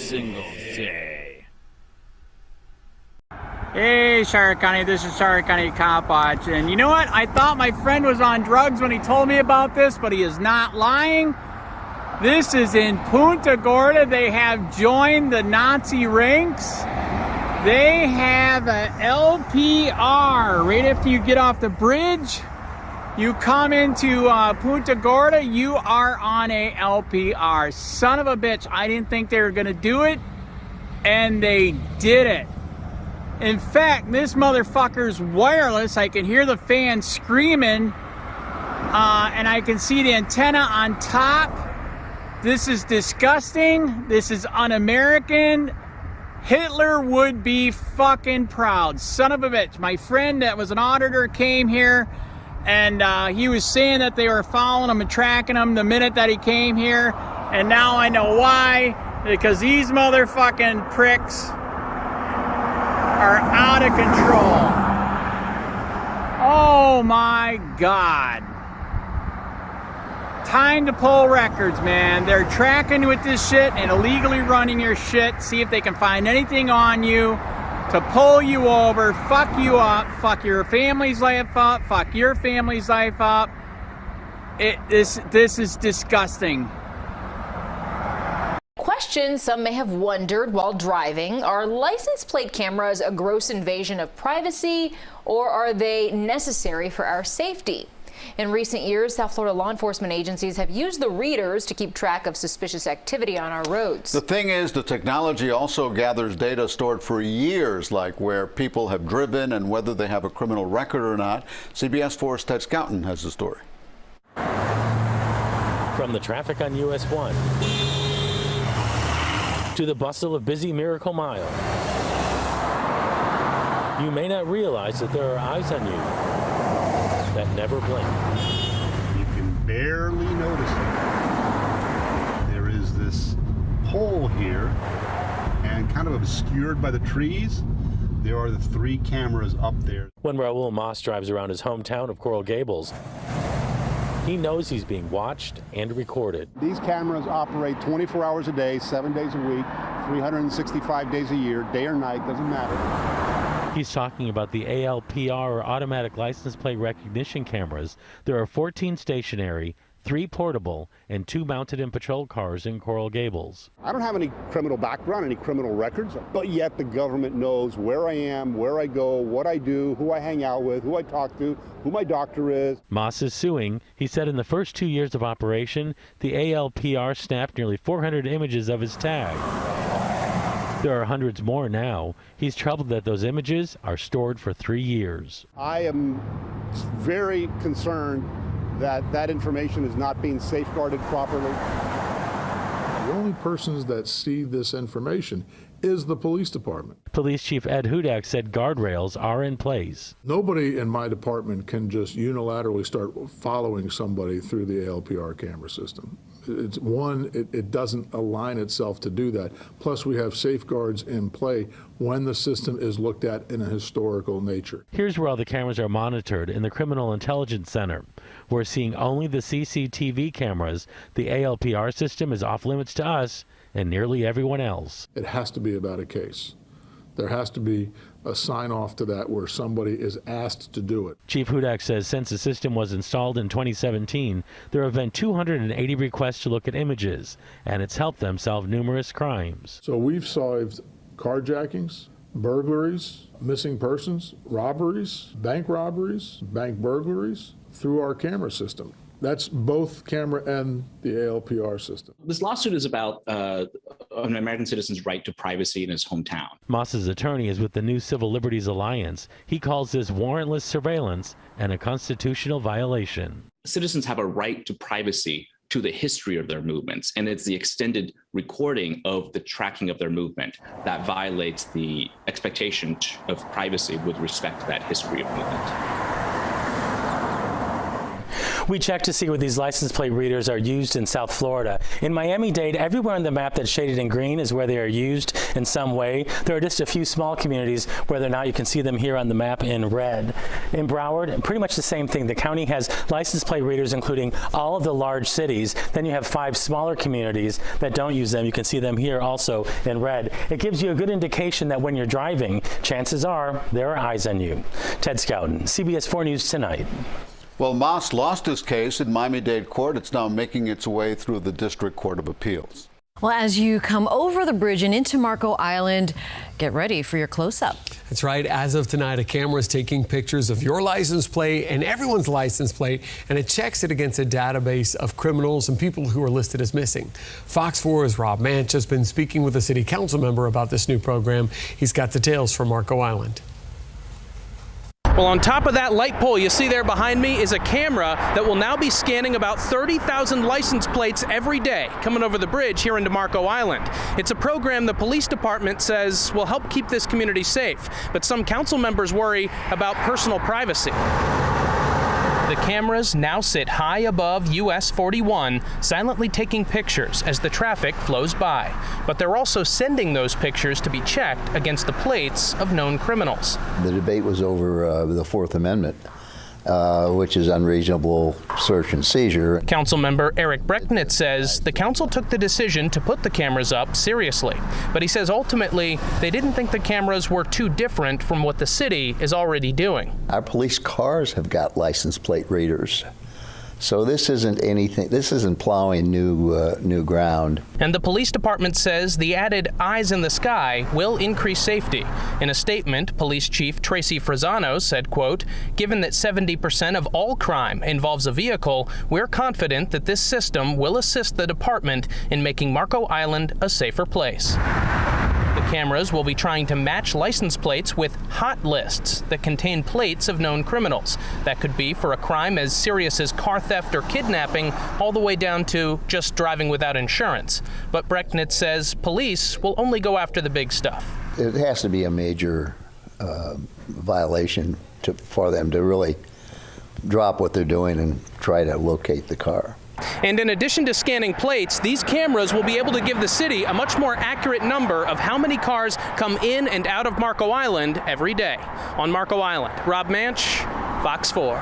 single day. Hey, Shark County, this is Shark County Cop Watch. And you know what? I thought my friend was on drugs when he told me about this, but he is not lying. This is in Punta Gorda. They have joined the Nazi ranks. They have an LPR right after you get off the bridge. You come into Punta Gorda, you are on a LPR. Son of a bitch, I didn't think they were gonna do it, and they did it. In fact, this motherfucker's wireless. I can hear the fan screaming, and I can see the antenna on top. This is disgusting. This is un-American. Hitler would be fucking proud. Son of a bitch. My friend that was an auditor came here, and he was saying that they were following him and tracking him the minute that he came here. And now I know why. Because these motherfucking pricks are out of control. Oh my God. Time to pull records, man. They're tracking with this shit and illegally running your shit. See if they can find anything on you to pull you over, fuck you up, fuck your family's life up, fuck your family's life up. This is disgusting. Question some may have wondered while driving: are license plate cameras a gross invasion of privacy, or are they necessary for our safety? In recent years, South Florida law enforcement agencies have used the readers to keep track of suspicious activity on our roads. The thing is, the technology also gathers data stored for years, like where people have driven and whether they have a criminal record or not. CBS 4's Ted Scouten has the story. From the traffic on US 1 to the bustle of busy Miracle Mile, you may not realize that there are eyes on you that never blink. You can barely notice it. There is this hole here, and kind of obscured by the trees, there are the 3 cameras up there. When Raul Moss drives around his hometown of Coral Gables, he knows he's being watched and recorded. These cameras operate 24 hours a day, 7 days a week, 365 days a year, day or night, doesn't matter. He's talking about the ALPR, or automatic license plate recognition cameras. There are 14 stationary, 3 portable, and 2 mounted in patrol cars in Coral Gables. I don't have any criminal background, any criminal records, but yet the government knows where I am, where I go, what I do, who I hang out with, who I talk to, who my doctor is. Moss is suing. He said in the first 2 years of operation, the ALPR snapped nearly 400 images of his tag. There are hundreds more now. He's troubled that those images are stored for 3 years. I am very concerned that that information is not being safeguarded properly. The only persons that see this information is the police department. Police Chief Ed Hudak said guardrails are in place. Nobody in my department can just unilaterally start following somebody through the ALPR camera system. It doesn't align itself to do that. Plus, we have safeguards in play when the system is looked at in a historical nature. Here's where all the cameras are monitored, in the Criminal Intelligence Center. We're seeing only the CCTV cameras. The ALPR system is off limits to us and nearly everyone else. It has to be about a case. There has to be a sign-off to that where somebody is asked to do it. Chief Hudak says since the system was installed in 2017, there have been 280 requests to look at images, and it's helped them solve numerous crimes. So we've solved carjackings, burglaries, missing persons, robberies, bank burglaries through our camera system. That's both camera and the ALPR system. This lawsuit is about an American citizen's right to privacy in his hometown. Moss's attorney is with the New Civil Liberties Alliance. He calls this warrantless surveillance and a constitutional violation. Citizens have a right to privacy to the history of their movements, and it's the extended recording of the tracking of their movement that violates the expectation of privacy with respect to that history of movement. We checked to see where these license plate readers are used in South Florida. In Miami-Dade, everywhere on the map that's shaded in green is where they are used in some way. There are just a few small communities where they're not. You can see them here on the map in red. In Broward, pretty much the same thing. The county has license plate readers including all of the large cities. Then you have 5 smaller communities that don't use them. You can see them here also in red. It gives you a good indication that when you're driving, chances are there are eyes on you. Ted Scouten, CBS 4 News Tonight. Well, Moss lost his case in Miami-Dade court. It's now making its way through the District Court of Appeals. Well, as you come over the bridge and into Marco Island, get ready for your close-up. That's right. As of tonight, a camera is taking pictures of your license plate and everyone's license plate, and it checks it against a database of criminals and people who are listed as missing. Fox 4's Rob Manch has been speaking with a city council member about this new program. He's got details from Marco Island. Well, on top of that light pole you see there behind me is a camera that will now be scanning about 30,000 license plates every day coming over the bridge here into Marco Island. It's a program the police department says will help keep this community safe, but some council members worry about personal privacy. The cameras now sit high above US 41, silently taking pictures as the traffic flows by. But they're also sending those pictures to be checked against the plates of known criminals. The debate was over the Fourth Amendment, which is unreasonable search and seizure. Councilmember Eric Brecknitz says the council took the decision to put the cameras up seriously, but he says ultimately they didn't think the cameras were too different from what the city is already doing. Our police cars have got license plate readers. So this isn't anything, this isn't plowing new ground. And the police department says the added eyes in the sky will increase safety. In a statement, Police Chief Tracy Frazano said, quote, "Given that 70% of all crime involves a vehicle, we're confident that this system will assist the department in making Marco Island a safer place." The cameras will be trying to match license plates with hot lists that contain plates of known criminals. That could be for a crime as serious as car theft or kidnapping, all the way down to just driving without insurance. But Brecknitz says police will only go after the big stuff. It has to be a major violation for them to really drop what they're doing and try to locate the car. And in addition to scanning plates, these cameras will be able to give the city a much more accurate number of how many cars come in and out of Marco Island every day. On Marco Island, Rob Manch, Fox 4.